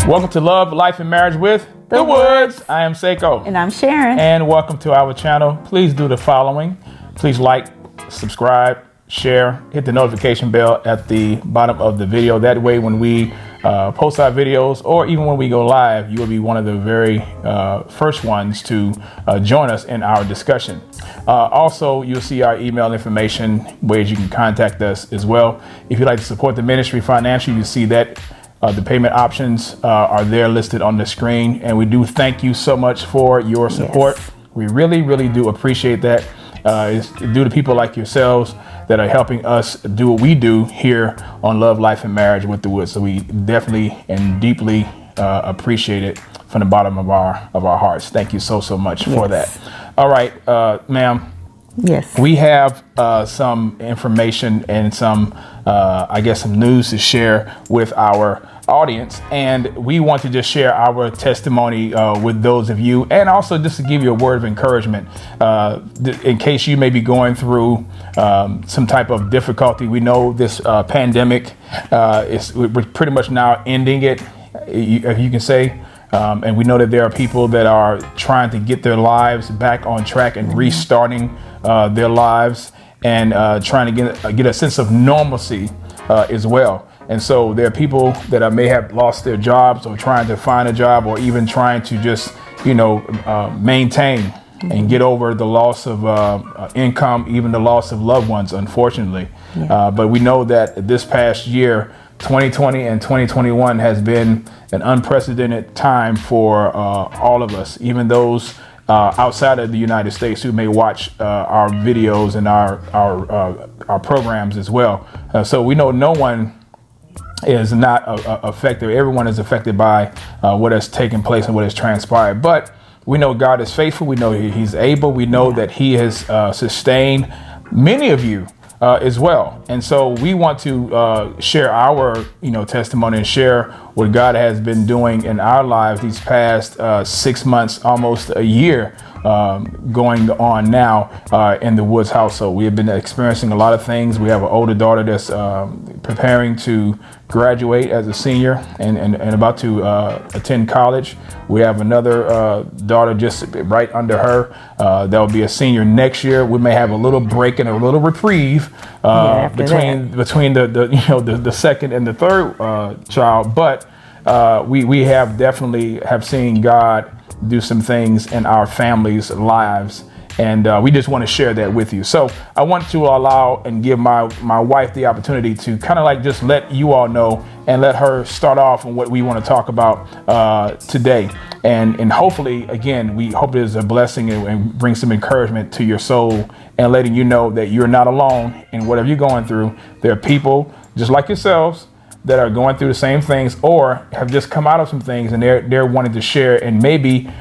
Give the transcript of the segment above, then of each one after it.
Welcome to Love, Life, and Marriage with The Woods. I am Saiko. And I'm Sharon. And welcome to our channel. Please do the following. Please like, subscribe, share, hit the notification bell at the bottom of the video. That way when we post our videos or even when we go live, you will be one of the very first ones to join us in our discussion. Also, you'll see our email information, ways you can contact us as well. If you'd like to support the ministry financially, you see that the payment options are there listed on the screen. And we do thank you so much for your support. Yes. We really, really do appreciate that. It's due to people like yourselves that are helping us do what we do here on Love, Life, and Marriage with the Woods. So we definitely and deeply appreciate it from the bottom of our hearts. Thank you so much for that. All right, ma'am. Yes. We have some information and some news to share with our audience, and we want to just share our testimony with those of you, and also just to give you a word of encouragement in case you may be going through some type of difficulty. We know this pandemic we're pretty much now ending it, if you can say. And we know that there are people that are trying to get their lives back on track and restarting their lives and trying to get a sense of normalcy as well. And so there are people that may have lost their jobs or trying to find a job or even trying to just, maintain and get over the loss of income, even the loss of loved ones, unfortunately. Yeah. But we know that this past year, 2020 and 2021 has been an unprecedented time for all of us, even those outside of the United States who may watch our videos and our programs as well. So we know no one is not affected. Everyone is affected by what has taken place and what has transpired. But we know God is faithful. We know He's able. We know that He has sustained many of you as well. And so we want to share our testimony and share what God has been doing in our lives these past 6 months, almost a year going on now in the Woods household. We have been experiencing a lot of things. We have an older daughter that's preparing to graduate as a senior and about to attend college. We have another daughter just right under her that will be a senior next year. We may have a little break and a little reprieve between the second and the third child, but we have definitely seen God do some things in our families' lives, and we just want to share that with you. So I want to allow and give my wife the opportunity to kind of like just let you all know and let her start off on what we want to talk about today. And hopefully, again, we hope it is a blessing and bring some encouragement to your soul and letting you know that you're not alone in whatever you're going through. There are people just like yourselves that are going through the same things or have just come out of some things, and they're wanting to share, and maybe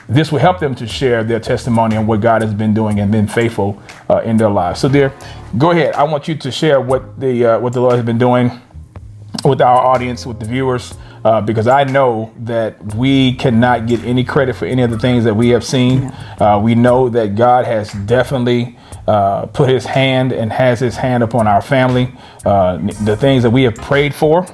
this will help them to share their testimony on what God has been doing and been faithful in their lives. So dear, go ahead. I want you to share what the Lord has been doing with our audience, with the viewers, because I know that we cannot get any credit for any of the things that we have seen. We know that God has definitely put His hand and has His hand upon our family. The things that we have prayed for,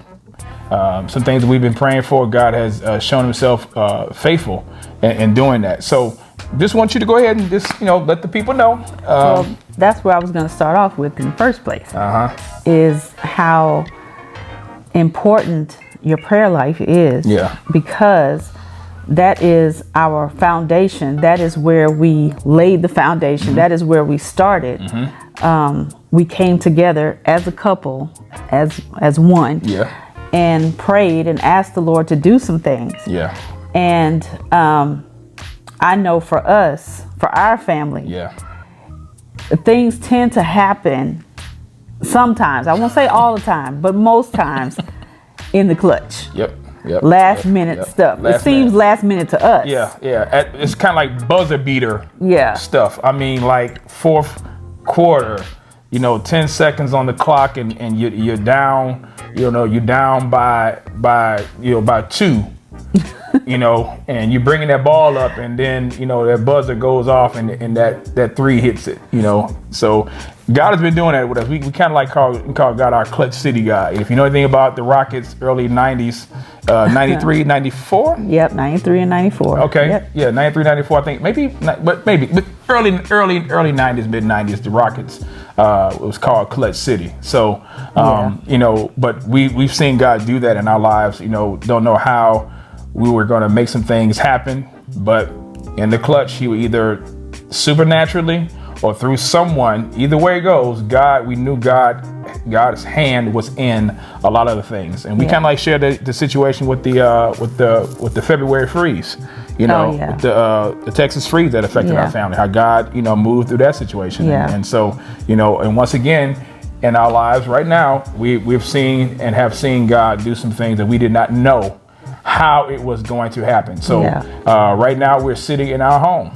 some things that we've been praying for, God has shown Himself faithful in doing that. So just want you to go ahead and just, let the people know. Well, that's where I was going to start off with in the first place, is how important your prayer life is. Yeah. Because that is our foundation. That is where we laid the foundation. Mm-hmm. That is where we started. Mm-hmm. We came together as a couple, as one, and prayed and asked the Lord to do some things. Yeah. And I know for us, for our family, things tend to happen sometimes. I won't say all the time, but most times in the clutch. Last minute stuff. It seems last minute to us. It's kind of like buzzer beater stuff. I mean, like fourth quarter, 10 seconds on the clock, and you're down. You're down by two. And you're bringing that ball up, and then that buzzer goes off, and that three hits it. So God has been doing that with us. We kind of like call God our clutch city guy. If you know anything about the Rockets, early 90s, 93, 94? Yep, 93 and 94. Okay, yep. Yeah, 93, 94, I think. Maybe early 90s, mid 90s, the Rockets, it was called Clutch City. So, you know, but we've seen God do that in our lives. You know, don't know how we were going to make some things happen, but in the clutch, he would either supernaturally or through someone, either way it goes, we knew God's hand was in a lot of the things. And we kind of like shared the situation with the February freeze, you know, with the Texas freeze that affected our family, how God, you know, moved through that situation. And so, you know, and once again, in our lives right now, we've seen and have seen God do some things that we did not know how it was going to happen. So right now we're sitting in our home.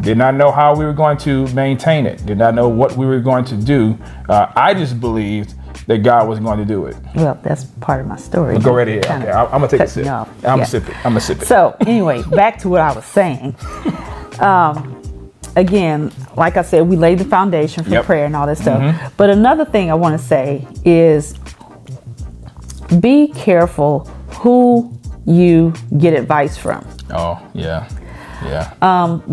Did not know how we were going to maintain it. Did not know what we were going to do. I just believed that God was going to do it. Well, that's part of my story. Go right ahead. Okay, I'm gonna take a sip. I'm gonna sip it. So anyway, back to what I was saying. Again, like I said, we laid the foundation for prayer and all that stuff. But another thing I want to say is be careful who you get advice from. Oh, yeah.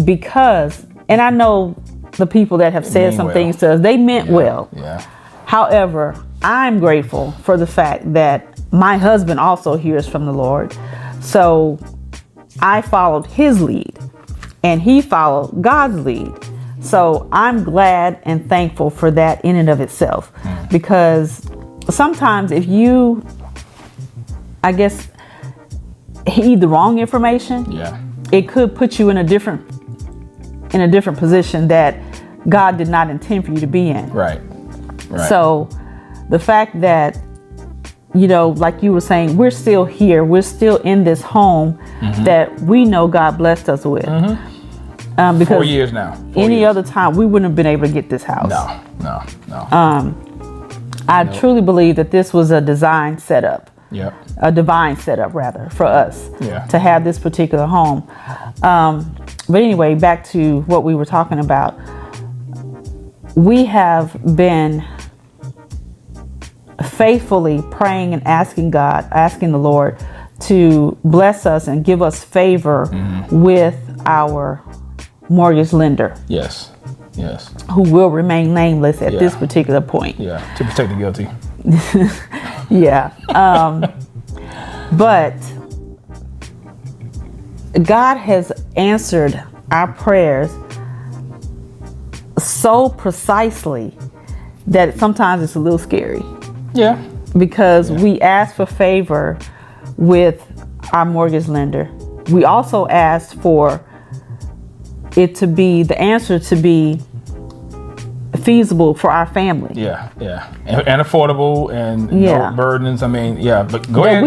Because, and I know the people that have said some things to us, they meant well. Yeah. However, I'm grateful for the fact that my husband also hears from the Lord. So I followed his lead and he followed God's lead. So I'm glad and thankful for that in and of itself. Because sometimes if you, I guess, heed the wrong information, it could put you in a different position that God did not intend for you to be in. Right. So the fact that, you know, like you were saying, we're still here, we're still in this home that we know God blessed us with. Because 4 years now. Any other time we wouldn't have been able to get this house. No. I truly believe that this was a design setup. A divine setup rather for us to have this particular home. But anyway, back to what we were talking about. We have been faithfully praying and asking the Lord to bless us and give us favor with our mortgage lender. Yes. Who will remain nameless at this particular point. To protect the guilty. But God has answered our prayers so precisely that sometimes it's a little scary. Because we ask for favor with our mortgage lender. We also asked for it to be, the answer to be feasible for our family. And affordable and no burdens. I mean, but go ahead.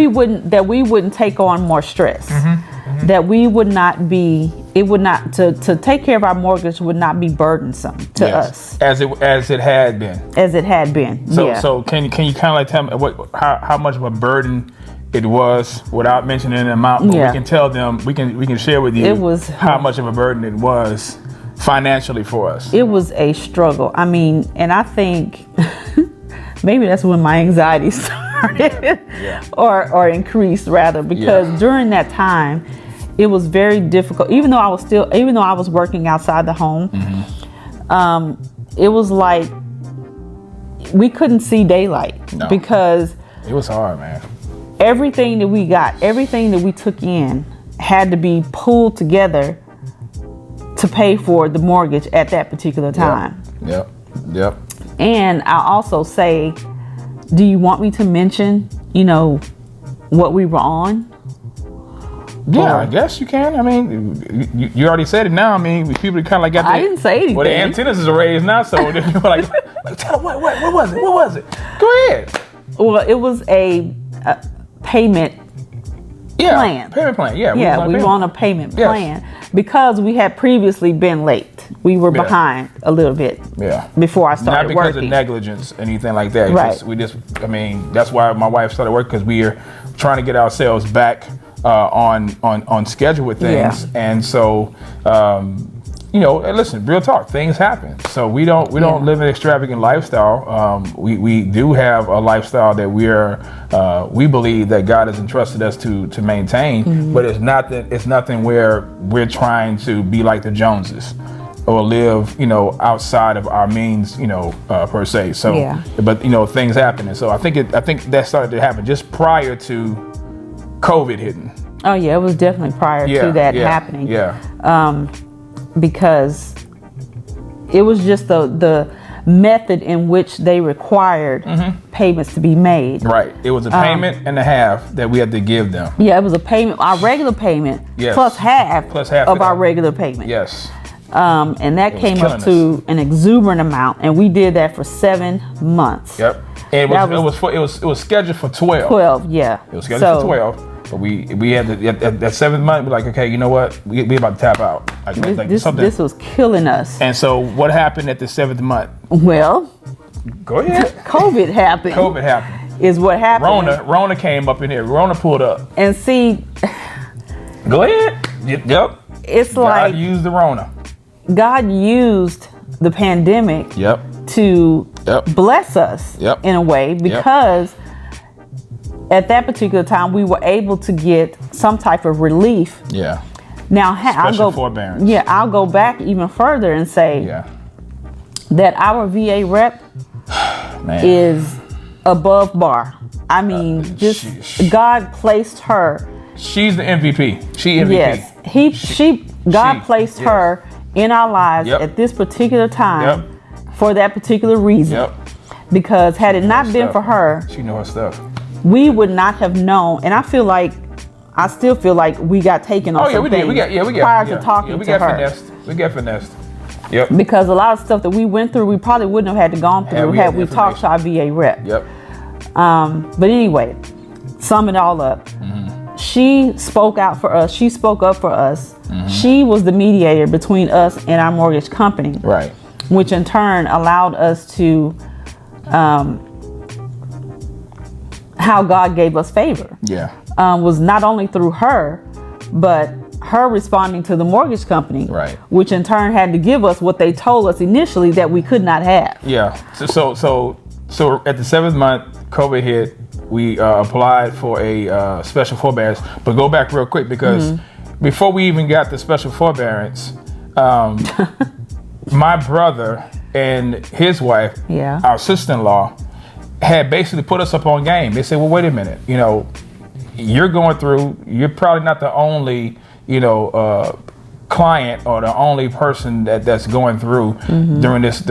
That we wouldn't take on more stress. That we would not be, it would not, to take care of our mortgage would not be burdensome to us. As it had been. So can you kind of like tell me how much of a burden it was without mentioning an amount? But we can tell them, we can share with you how much of a burden it was financially for us. It was a struggle. I mean, and I think maybe that's when my anxiety started or increased rather, because during that time it was very difficult. Even though I was working outside the home, it was like we couldn't see daylight because it was hard, man. Everything that we got, everything that we took in had to be pulled together to pay for the mortgage at that particular time. Yep. And I'll also say, do you want me to mention, you know, what we were on? I guess you can. I mean, you already said it now. I mean, people kind of like got I didn't say anything. Well, the antennas is raised now, so they're like, tell them what was it? Go ahead. Well, it was a payment plan. Payment plan. We were on a payment plan because we had previously been late. We were behind a little bit before I started working. Not because of negligence, anything like that. Right. I mean, that's why my wife started working, because we are trying to get ourselves back on schedule with things. And so, and listen, real talk, things happen. So we don't live an extravagant lifestyle. We do have a lifestyle that we believe that God has entrusted us to maintain, but it's nothing where we're trying to be like the Joneses or live, outside of our means, per se. So, but things happen, and so I think that started to happen just prior to COVID hitting. Oh yeah, it was definitely prior to that happening. Yeah. Because it was just the method in which they required payments to be made. Right. It was a payment and a half that we had to give them. Yeah, it was a payment, our regular payment, plus half of our regular payment. Yes. And that came up to an exuberant amount, and we did that for 7 months. Yep. And it was scheduled for 12. 12, yeah. It was scheduled for 12. But we had that 7th month. We're like, okay, you know what? We about to tap out. This was killing us. And so, what happened at the 7th month? Well, go ahead. COVID happened. COVID happened. Is what happened. Rona came up in here. Rona pulled up. And see. Go ahead. Yep. It's God used the Rona. God used the pandemic. To bless us in a way, because at that particular time we were able to get some type of relief. Yeah. Now Special forbearance. Yeah, I'll go back even further and say that our VA rep is above bar. I mean, God placed her. She's the MVP. She MVP. Yes, God placed her in our lives at this particular time for that particular reason. Because had it not been for her, she knows her stuff. We would not have known. And I still feel like we got taken on some things prior to talking to her. We got finessed. Yep. Because a lot of stuff that we went through, we probably wouldn't have had to gone through had we talked to our VA rep. Yep. But anyway, sum it all up. She spoke out for us. She spoke up for us. She was the mediator between us and our mortgage company. Right. Which in turn allowed us to, how God gave us favor. Yeah. Was not only through her, but her responding to the mortgage company. Right. Which in turn had to give us what they told us initially that we could not have. Yeah. So at the 7th month, COVID hit. We applied for a special forbearance, but go back real quick because before we even got the special forbearance, my brother and his wife, our sister-in-law, had basically put us up on game. They said, well, wait a minute, you're going through, you're probably not the only, client or the only person that's going through during this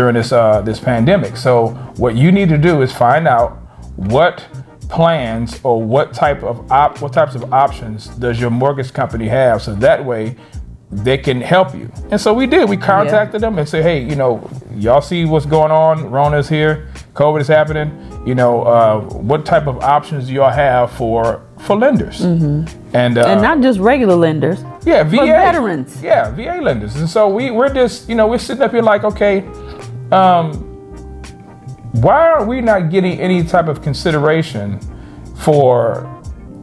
pandemic. So what you need to do is find out what plans or what types of options does your mortgage company have, so that way they can help you. And so we did. We contacted them and said, hey, y'all see what's going on? Rona's here. COVID is happening. What type of options do y'all have for lenders? And not just regular lenders. Yeah, VA. But veterans. Yeah, VA lenders. And so we're just, we're sitting up here like, okay, why are we not getting any type of consideration for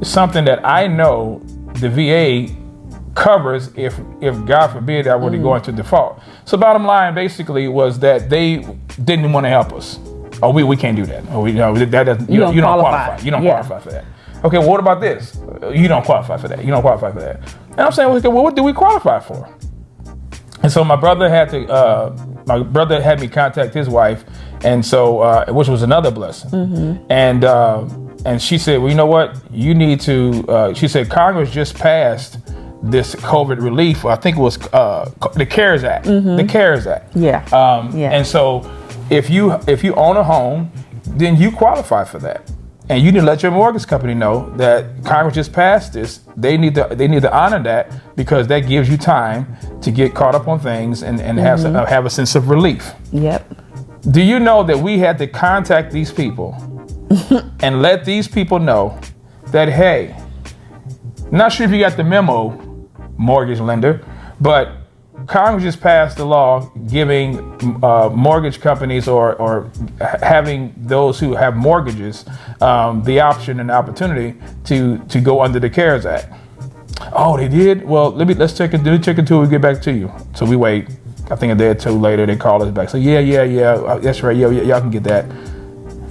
something that I know the VA covers if God forbid I were to go into default? So bottom line basically was that they didn't want to help us. Oh, we can't do that. Oh, that doesn't. You don't qualify. You don't qualify for that. Okay, well, what about this? You don't qualify for that. You don't qualify for that. And I'm saying, well, what do we qualify for? And so my brother had me contact his wife, and so which was another blessing. And she said, well, you know what? You need to. She said Congress just passed this COVID relief. I think it was the CARES Act. The CARES Act. And so if you own a home, then you qualify for that. And you need to let your mortgage company know that Congress just passed this. They need to honor that, because that gives you time to get caught up on things and have a sense of relief. Yep. Do you know that we had to contact these people and let these people know that, hey, not sure if you got the memo, mortgage lender, but Congress just passed the law giving mortgage companies or having those who have mortgages the option and opportunity to go under the CARES Act. Oh, they did? Well, let's check until we get back to you. So we wait. I think a day or two later, they called us back. So yeah, that's right. Yeah, y'all can get that.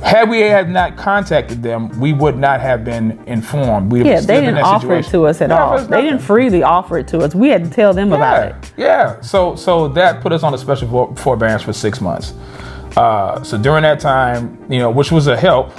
Had we not contacted them, we would not have been informed. They didn't offer it to us at all. They didn't freely offer it to us. We had to tell them about it. Yeah. So that put us on a special forbearance for 6 months. So during that time, which was a help,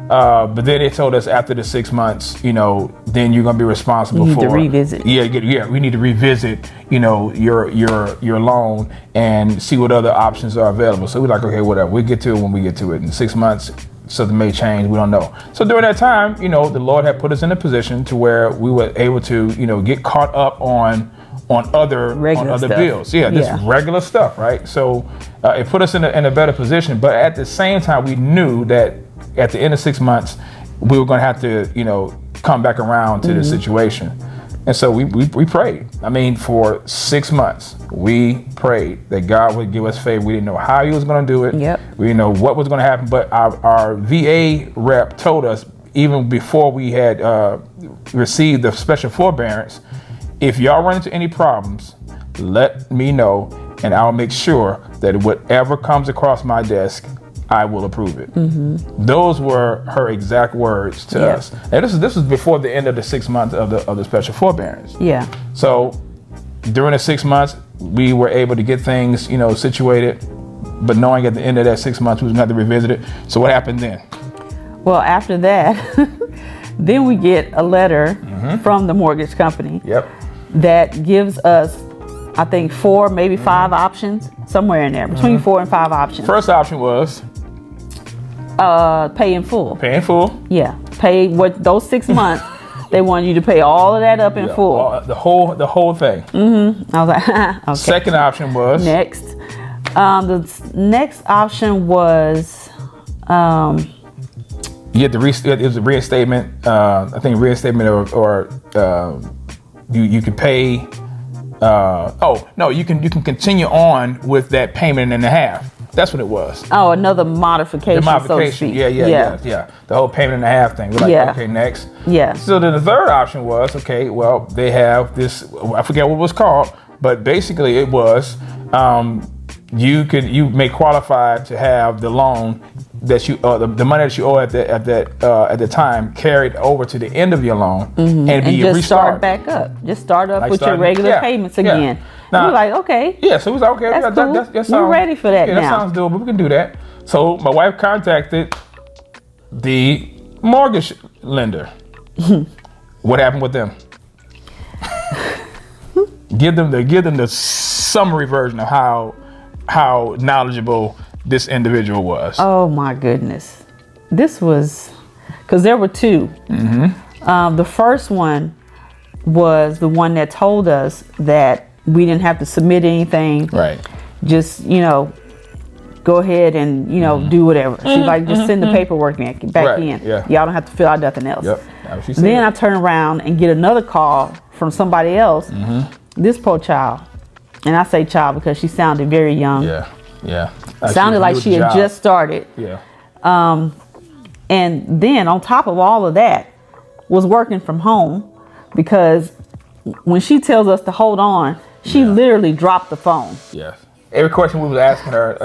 but then they told us after the 6 months, then you're gonna be responsible for to revisit. Yeah, we need to revisit, your loan and see what other options are available. So we're like, okay, whatever. We get to it when we get to it. In 6 months, something may change. We don't know. So during that time, the Lord had put us in a position to where we were able to, get caught up on other bills. This regular stuff, right? So it put us in a better position. But at the same time, we knew that at the end of 6 months, we were going to have to, come back around to the situation. And so we prayed. I mean, for 6 months, we prayed that God would give us favor. We didn't know how he was going to do it. Yep. We didn't know what was going to happen. But our VA rep told us, even before we had received the special forbearance, if y'all run into any problems, let me know, and I'll make sure that whatever comes across my desk, I will approve it. Those were her exact words to us. And this was before the end of the 6 months of the special forbearance. Yeah. So during the 6 months, we were able to get things, situated, but knowing at the end of that 6 months, we was going to have to revisit it. So what happened then? Well, after that, then we get a letter from the mortgage company. Yep. That gives us, I think, 4, maybe 5 options, somewhere in there, between 4 and 5 options. First option was pay in full. Pay in full. Yeah, pay what those 6 months. They wanted you to pay all of that up in full. The whole thing. I was like, okay. Second option was next. The next option was you had it was a reinstatement. I think reinstatement or you could pay. You can continue on with that payment and a half. That's what it was. Oh, another modification. The modification. So to speak. Yeah. The whole payment and a half thing. We're like, okay, next. Yeah. So then the third option was, okay, well, they have this, I forget what it was called, but basically it was you may qualify to have the loan that you the money that you owe at the time carried over to the end of your loan and be just restarted. Start back up. Just start up with your regular payments again. Now, we're like, okay. Yeah, so we was like, okay, that's cool. We're ready for that now. That sounds doable. We can do that. So my wife contacted the mortgage lender. What happened with them? Give them the summary version of how knowledgeable this individual was. Oh my goodness. This was, because there were 2. The first one was the one that told us that we didn't have to submit anything. Right. Just, go ahead and, do whatever. She's like, just send the paperwork back in. Yeah. Y'all don't have to fill out nothing else. Yep. Then I turn around and get another call from somebody else. This poor child. And I say child because she sounded very young. Yeah. Sounded like she had just started. Yeah. And then on top of all of that was working from home, because when she tells us to hold on, she literally dropped the phone. Yes. Every question we was asking her,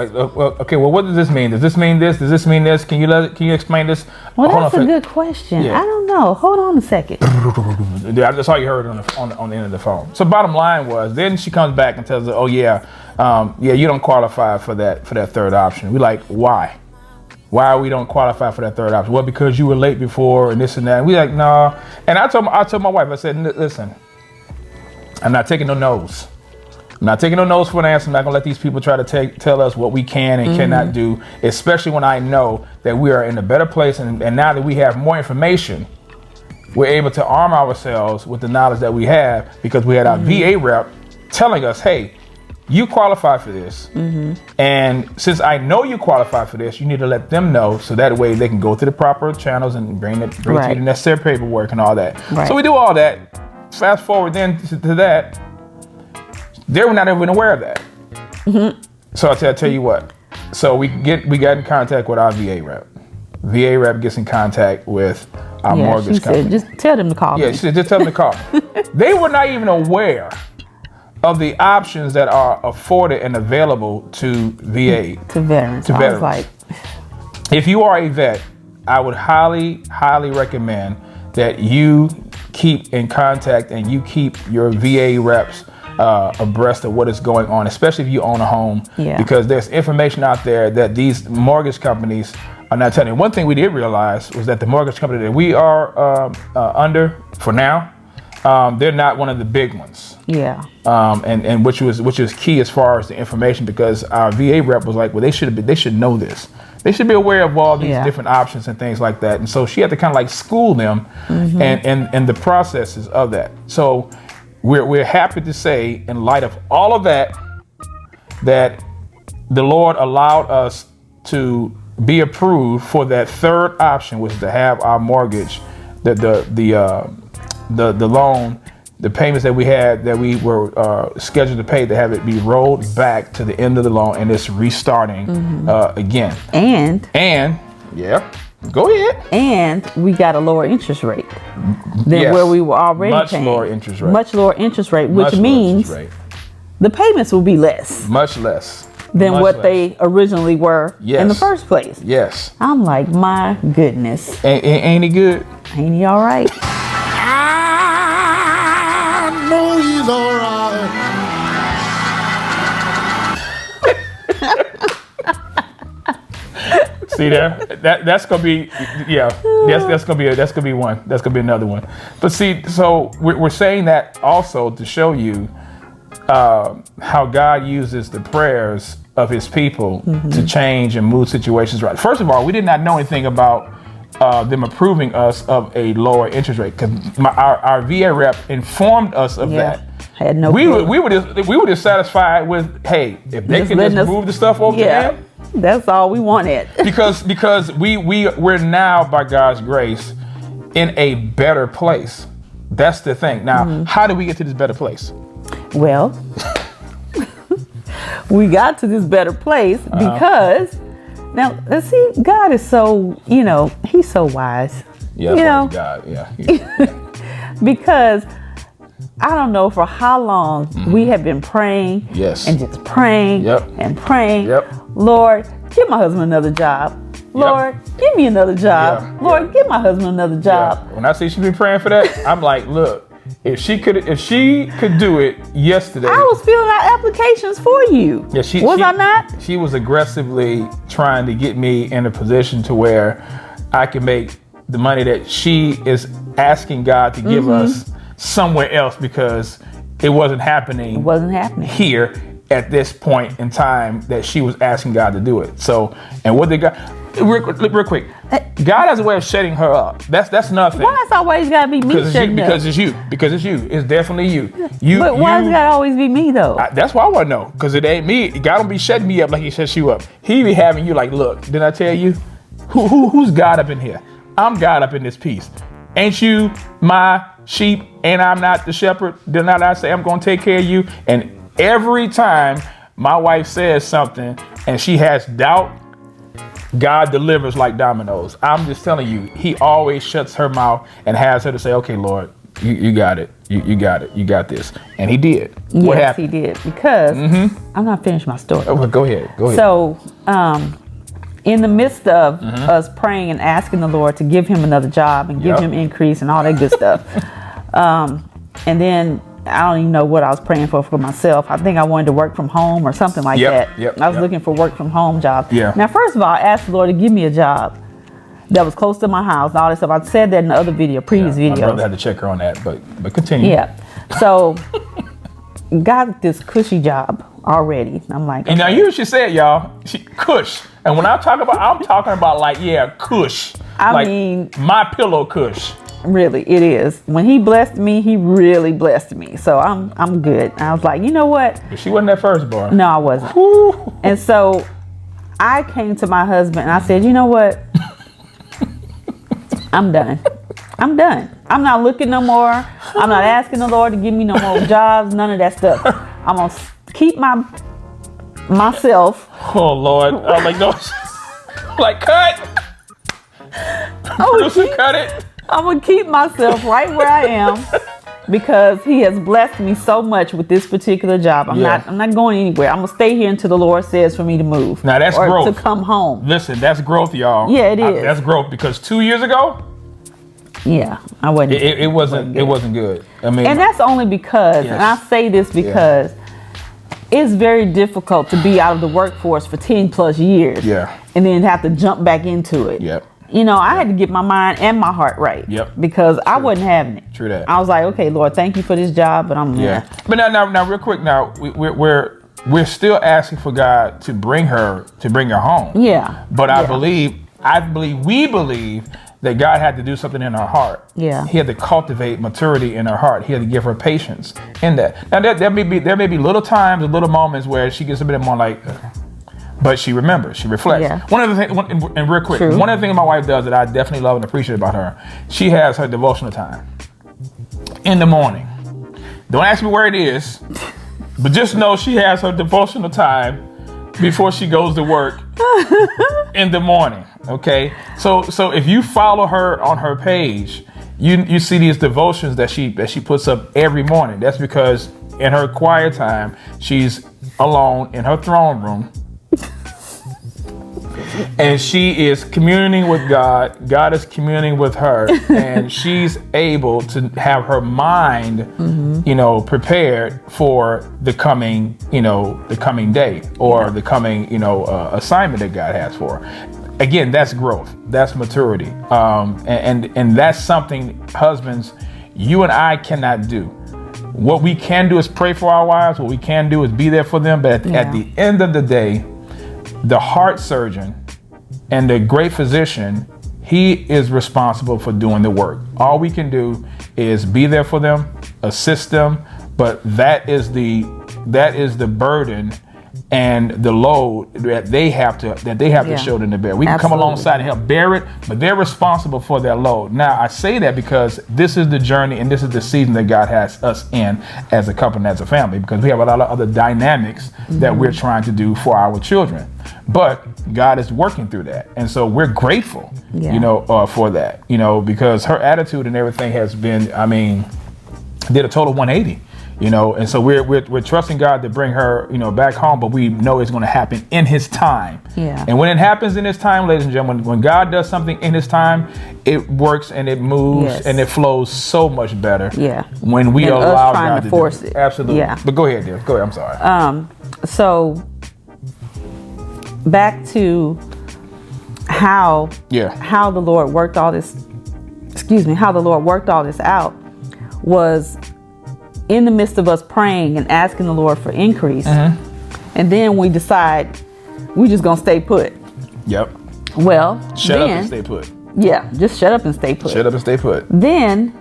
okay, well, what does this mean? Does this mean this? Does this mean this? Can you explain this? Well, that's a good question. Yeah. I don't know. Hold on a second. That's all you heard on the end of the phone. So bottom line was, then she comes back and tells her, you don't qualify for that third option. We're like, why? Why we don't qualify for that third option? Well, because you were late before and this and that. And we like, no. And I told my wife, I said, listen, I'm not taking no no's. I'm not taking no no's for an answer. I'm not going to let these people try to tell us what we can and cannot do, especially when I know that we are in a better place. And now that we have more information, we're able to arm ourselves with the knowledge that we have, because we had our VA rep telling us, hey, you qualify for this. And since I know you qualify for this, you need to let them know, so that way they can go through the proper channels and bring to you the necessary paperwork and all that. Right. So we do all that. Fast forward then to that, they were not even aware of that. So I'll tell you what. So we got in contact with our VA rep. VA rep gets in contact with our mortgage company. Said, just tell them to call me. Yeah, she said, just tell them to call me. They were not even aware of the options that are afforded and available to VA. To veterans. To I veterans. was like, if you are a vet, I would highly, highly recommend that you keep in contact and you keep your VA reps abreast of what is going on, especially if you own a home, because there's information out there that these mortgage companies are not telling you. One thing we did realize was that the mortgage company that we are under for now, they're not one of the big ones. Yeah. And which is key as far as the information, because our VA rep was like, well, they should know this. They should be aware of all these different options and things like that. And so she had to kind of like school them and the processes of that. So we're happy to say, in light of all of that, that the Lord allowed us to be approved for that third option, which is to have our mortgage, the loan, the payments that we had that we were scheduled to pay, to have it be rolled back to the end of the loan, and it's restarting again. And yeah, go ahead. And we got a lower interest rate than where we were already paying. Much lower interest rate. Much lower interest rate, which means the payments will be less. Much less. Than what they originally were in the first place. Yes. I'm like, my goodness. Ain't he good? Ain't he all right? I know he's all right. See there? That's gonna be that's gonna be one. That's gonna be another one. But see, so we're saying that also to show you how God uses the prayers of his people to change and move situations right. First of all, we did not know anything about them approving us of a lower interest rate, because our VA rep informed us of that. Had no we were just satisfied with, hey, if they can just move the stuff over to them, that's all we wanted. because we're now, by God's grace, in a better place. That's the thing. Now, how do we get to this better place? Well, we got to this better place because now, let's see, God is so, he's so wise. Yeah, God, yeah. Because I don't know for how long we have been praying and just praying and praying. Lord, give my husband another job. Lord, give me another job. Lord, give my husband another job. When I see she's been praying for that, I'm like, look, if she could do it yesterday. I was filling out applications for you. Yeah, I not? She was aggressively trying to get me in a position to where I can make the money that she is asking God to give us somewhere else, because it wasn't happening. It wasn't happening here at this point in time that she was asking God to do it. So, and what did God? Real quick, God has a way of shutting her up. That's nothing. Why it's always gotta be me shutting up? Because it's you. It's definitely you. But why does it gotta always be me though? That's why I want to know. Because it ain't me. God don't be shutting me up like he shuts you up. He be having you like, look, did I tell you? Who's God up in here? I'm God up in this piece. Ain't you my sheep and I'm not the shepherd? Did not I say I'm going to take care of you? And every time my wife says something and she has doubt, God delivers like dominoes. I'm just telling you, he always shuts her mouth and has her to say, okay, Lord, you got it. You got it. You got this. And he did. What happened? He did. Because I'm not finished my story. Oh, go ahead. So, in the midst of us praying and asking the Lord to give him another job and give him increase and all that good stuff. And then I don't even know what I was praying for myself. I think I wanted to work from home or something like that. I was looking for work from home job. Now, first of all, I asked the Lord to give me a job that was close to my house and all this stuff. I said that in the other previous videos. My brother had to check her on that, but continue. Yeah. So got this cushy job already. I'm like, and now you hear what she said, y'all. She cush. And when I'm talking about like, cush. I mean, my pillow cush. Really, it is. When he blessed me, he really blessed me. So I'm good. I was like, you know what? But she wasn't that first bar. No, I wasn't. Woo. And so I came to my husband and I said, you know what? I'm done. I'm not looking no more. I'm not asking the Lord to give me no more jobs, none of that stuff. I'm going to keep myself. Oh, Lord. I'm like, no. Like, cut. Producer, cut it. I'm going to keep myself right where I am because he has blessed me so much with this particular job. I'm not going anywhere. I'm gonna stay here until the Lord says for me to move. Now that's growth. To come home. Listen, that's growth, y'all. Yeah, it is. That's growth because 2 years ago, I wasn't. It wasn't good. I mean, and that's only because, and I say this because it's very difficult to be out of the workforce for 10 plus years. Yeah. And then have to jump back into it. Yep. You know, I had to get my mind and my heart right. Yep. Because I wasn't having it. True that. I was like, okay, Lord, thank you for this job, but I'm But now, real quick. Now we're still asking for God to bring her home. Yeah. But we believe that God had to do something in her heart. Yeah. He had to cultivate maturity in her heart. He had to give her patience in that. Now there may be little times, little moments where she gets a bit more like. But she remembers, she reflects. Yeah. One of the things, and real quick, True. one of the things my wife does that I definitely love and appreciate about her, she has her devotional time in the morning. Don't ask me where it is, but just know she has her devotional time before she goes to work in the morning. Okay, so if you follow her on her page, you see these devotions that she puts up every morning. That's because in her quiet time, she's alone in her throne room. And she is communing with God. God is communing with her, and she's able to have her mind, prepared for the coming day or the coming, assignment that God has for her. Again, that's growth. That's maturity. And that's something, husbands, you and I cannot do. What we can do is pray for our wives. What we can do is be there for them. But at the end of the day, the heart surgeon and the great physician, he is responsible for doing the work. All we can do is be there for them, assist them, but that is the burden and the load that they have to shoulder in the bear. We can come alongside and help bear it, but they're responsible for their load. Now, I say that because this is the journey and this is the season that God has us in as a couple and as a family, because we have a lot of other dynamics that we're trying to do for our children. But God is working through that. And so we're grateful, for that, because her attitude and everything has been, did a total 180. And so we're trusting God to bring her, back home, but we know it's going to happen in His time. Yeah. And when it happens in His time, ladies and gentlemen, when God does something in His time, it works and it moves and it flows so much better. Yeah. When we allow God to force do it. Absolutely. Yeah. But go ahead, dear. Go ahead. I'm sorry. So back to how the Lord worked all this. How the Lord worked all this out was in the midst of us praying and asking the Lord for increase. And then we decide we just gonna stay put. Yep. Well, shut up and stay put. Yeah, just shut up and stay put. Shut up and stay put. Then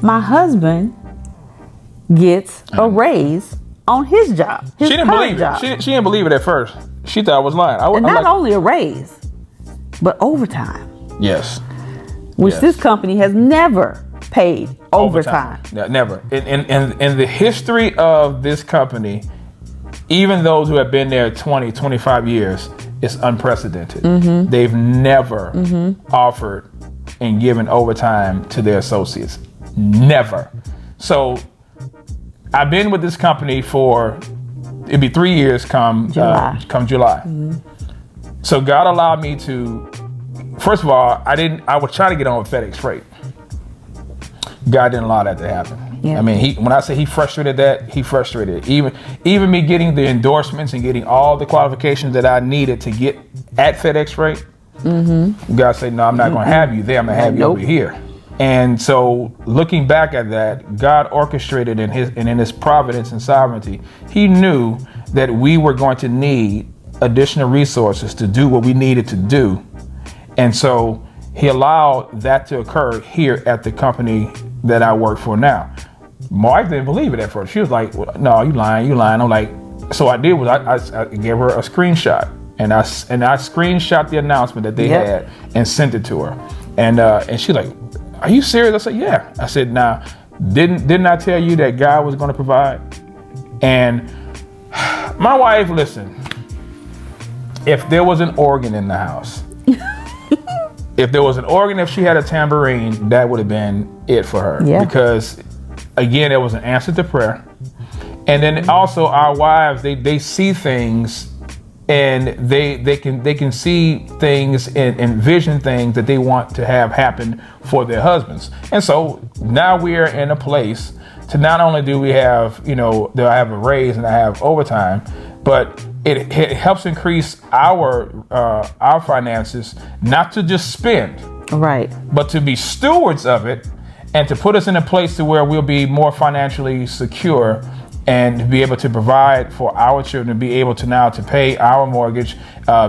my husband gets a raise on his job. She didn't believe it. She didn't believe it at first. She thought I was lying. And not only a raise, but overtime. Yes. Which this company has never paid overtime. Never. In the history of this company, even those who have been there 20, 25 years, it's unprecedented. They've never offered and given overtime to their associates. Never. So I've been with this company for, it'd be 3 years come July. So God allowed me to, first of all, I was trying to get on with FedEx Freight. God didn't allow that to happen. Yeah. When I say He frustrated that, He frustrated it. Even me getting the endorsements and getting all the qualifications that I needed to get at FedEx Freight, God said, no, I'm not going to have you there. I'm going to have you over here. And so looking back at that, God orchestrated in His providence and sovereignty, He knew that we were going to need additional resources to do what we needed to do. And so He allowed that to occur here at the company that I work for now. My wife didn't believe it at first. She was like, well, no, you lying. I'm like, so I did was I gave her a screenshot and I screenshot the announcement that they had and sent it to her. And she's like, are you serious? I said, yeah. I said, now, didn't I tell you that God was going to provide? And my wife, listen, if there was an organ in the house, if there was an organ, if she had a tambourine, that would have been it for her. Yeah. Because again, it was an answer to prayer. And then also our wives, they see things, and they can see things and envision things that they want to have happen for their husbands. And so now we are in a place to not only do we have, they'll have a raise and I have overtime, but it helps increase our finances, not to just spend, right, but to be stewards of it, and to put us in a place to where we'll be more financially secure and be able to provide for our children, be able to now to pay our mortgage,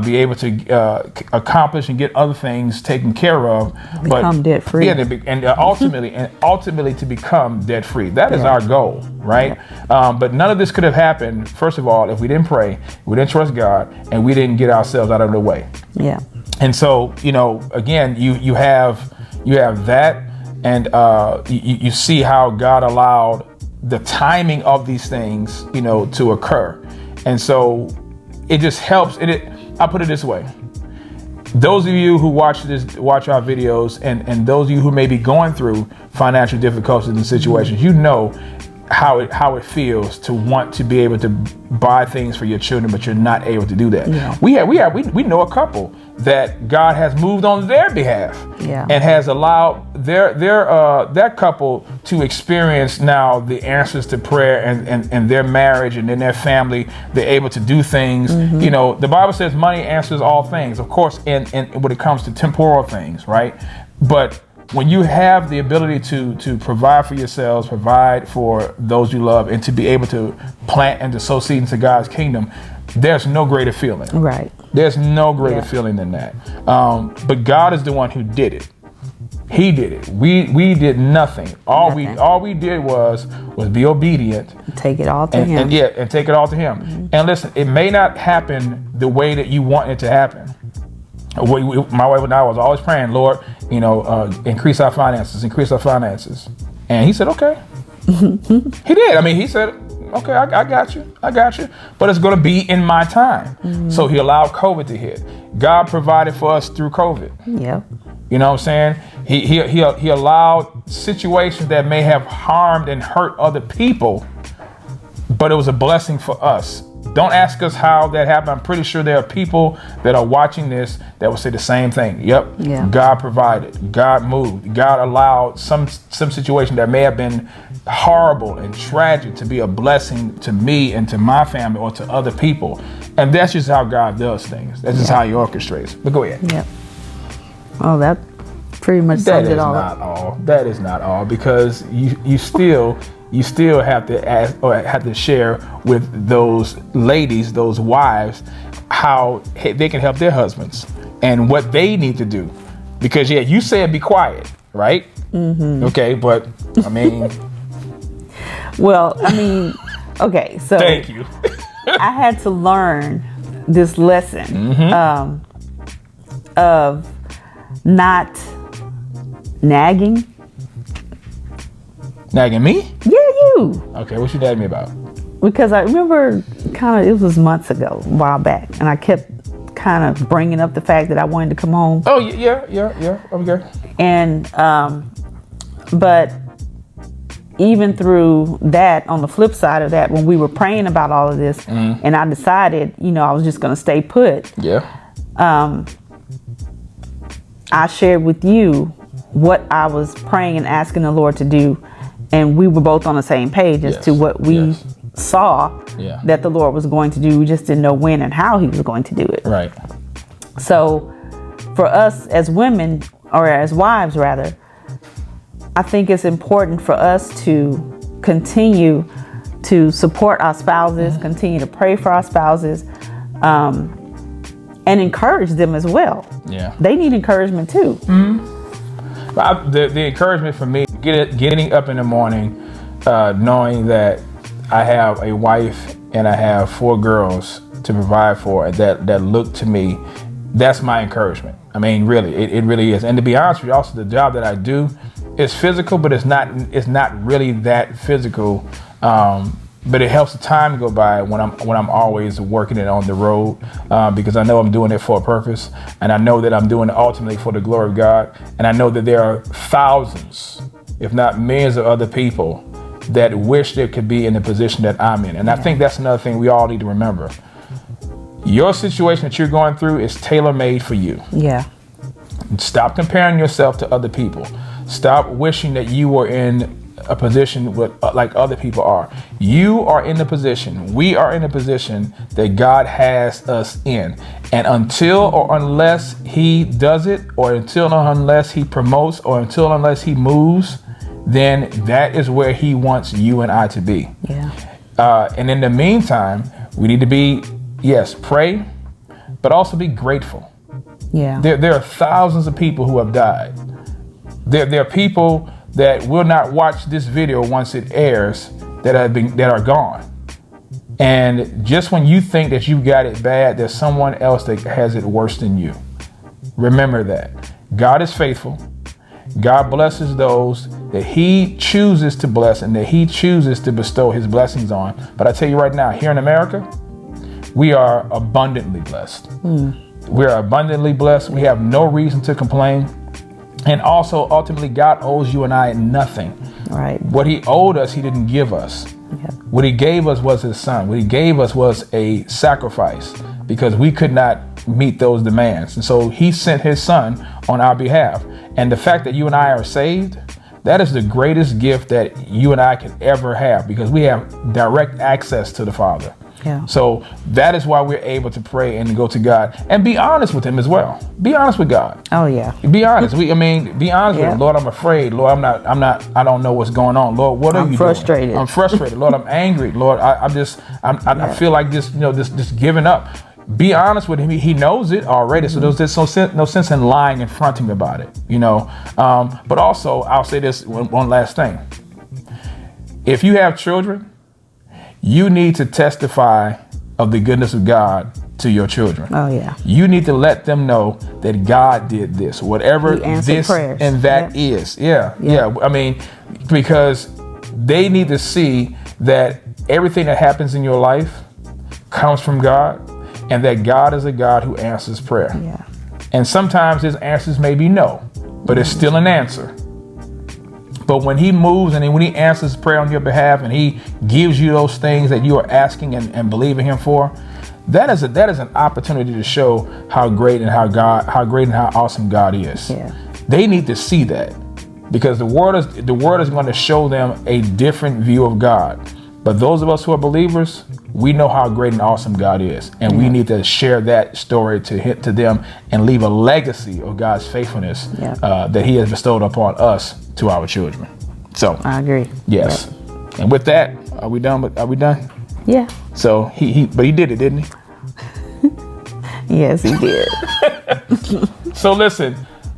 be able to accomplish and get other things taken care of, become debt free. Yeah, and ultimately to become debt free. That is our goal, right? Yeah. But none of this could have happened, first of all, if we didn't pray, we didn't trust God, and we didn't get ourselves out of the way. Yeah. And so, again, you have that, and you see how God allowed the timing of these things, to occur. And so it just helps. I'll put it this way. Those of you who watch our videos, and those of you who may be going through financial difficulties and situations, how it feels to want to be able to buy things for your children, but you're not able to do that. Yeah. We know a couple that God has moved on their behalf, and has allowed that couple to experience now the answers to prayer, and their marriage and in their family, they're able to do things. Mm-hmm. The Bible says money answers all things, of course, and when it comes to temporal things, right? But when you have the ability to provide for yourselves, provide for those you love, and to be able to plant and to sow seed into God's kingdom, there's no greater feeling. Right. There's no greater feeling than that. But God is the one who did it. He did it. We did nothing. All we did was be obedient. Take it all to Him. And take it all to Him. Mm-hmm. And listen, it may not happen the way that you want it to happen. My wife and I was always praying, Lord, increase our finances. And He said, okay. He did. I mean, He said, okay, I got you. But it's going to be in my time. Mm-hmm. So He allowed COVID to hit. God provided for us through COVID. Yeah. You know what I'm saying? He allowed situations that may have harmed and hurt other people, but it was a blessing for us. Don't ask us how that happened. I'm pretty sure there are people that are watching this that will say the same thing. Yep. Yeah. God provided. God moved. God allowed some situation that may have been horrible and tragic to be a blessing to me and to my family or to other people. And that's just how God does things. That's just how He orchestrates. But go ahead. Yep. Oh, that pretty much sums it all up. That is not all, because you still have to ask or have to share with those ladies, those wives, how they can help their husbands and what they need to do. Because you said be quiet, right? Mm-hmm. Okay, but I mean. Well, I mean, okay, so. Thank you. I had to learn this lesson of not nagging. Nagging me? Yeah, you. Okay, what you nagging me about? Because I remember it was months ago, a while back, and I kept kind of bringing up the fact that I wanted to come home. Oh, yeah, okay. And, but even through that, on the flip side of that, when we were praying about all of this, and I decided, I was just going to stay put. Yeah. I shared with you what I was praying and asking the Lord to do. And we were both on the same page as to what we saw that the Lord was going to do. We just didn't know when and how He was going to do it. Right. So for us as women, or as wives rather, I think it's important for us to continue to support our spouses, continue to pray for our spouses, and encourage them as well. Yeah. They need encouragement too. Mm-hmm. The encouragement for me, getting up in the morning, knowing that I have a wife and I have 4 girls to provide for that look to me, that's my encouragement. I mean, really, it really is. And to be honest with you, also the job that I do is physical, but it's not really that physical. But it helps the time go by when I'm always working it on the road, because I know I'm doing it for a purpose, and I know that I'm doing it ultimately for the glory of God, and I know that there are thousands, if not millions, of other people that wish they could be in the position that I'm in. And I think that's another thing we all need to remember. Your situation that you're going through is tailor-made for you. Yeah. Stop comparing yourself to other people. Stop wishing that you were in a position with, like other people are. You are in the position, we are in the position that God has us in. And until or unless he does it, or until or unless he promotes, or until or unless he moves, then that is where he wants you and I to be. Yeah. And in the meantime, we need to be, yes, pray, but also be grateful. Yeah. There are thousands of people who have died. There are people that will not watch this video once it airs that are gone. And just when you think that you got it bad, there's someone else that has it worse than you. Remember that. God is faithful. God blesses those that he chooses to bless and that he chooses to bestow his blessings on. But I tell you right now, here in America, we are abundantly blessed. We are abundantly blessed. We have no reason to complain. And also, ultimately, God owes you and I nothing. Right. What he owed us, he didn't give us. Yep. What he gave us was his son. What he gave us was a sacrifice because we could not meet those demands. And so he sent his son on our behalf. And the fact that you and I are saved, that is the greatest gift that you and I can ever have because we have direct access to the Father. Yeah. So that is why we're able to pray and go to God and be honest with him as well. Be honest with God. Oh yeah. Be honest. Be honest with him. Lord, I'm afraid. Lord, I don't know what's going on. Lord, what are you frustrated. doing? I'm frustrated. Lord, I'm angry. Lord, I feel like this giving up. Be honest with him. He knows it already. So there's no sense in lying and fronting about it, But also, I'll say this one last thing. If you have children, you need to testify of the goodness of God to your children. Oh yeah. You need to let them know that God did this, whatever this prayers. And that is. Yeah. I mean, because they need to see that everything that happens in your life comes from God and that God is a God who answers prayer. Yeah. And sometimes his answers may be no, but it's still an answer. But when he moves and when he answers prayer on your behalf and he gives you those things that you are asking and believing him for, that is an opportunity to show how great and how awesome God is. Yeah. They need to see that because the word is going to show them a different view of God. But those of us who are believers, we know how great and awesome God is. And we need to share that story to them and leave a legacy of God's faithfulness that he has bestowed upon us to our children. So I agree. Yes. Yep. And with that, are we done? Yeah. So he did it, didn't he? Yes, he did. So listen,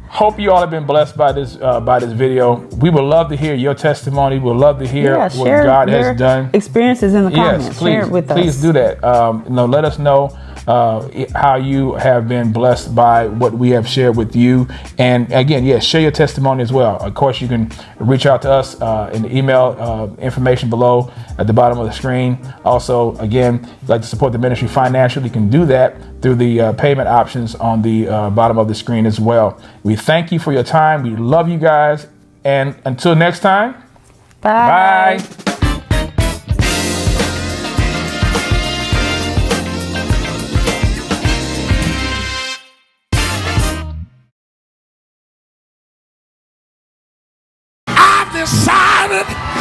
hope you all have been blessed by this video. We would love to hear your testimony. We'd love to hear what God has done. Experiences in the comments. Yes, please, share it with us. Please do that. Let us know how you have been blessed by what we have shared with you. And again, share your testimony as well. Of course, you can reach out to us in the email information below at the bottom of the screen. Also, again, if you'd like to support the ministry financially, you can do that through the payment options on the bottom of the screen as well. We thank you for your time. We love you guys. And until next time, bye. Bye. Decided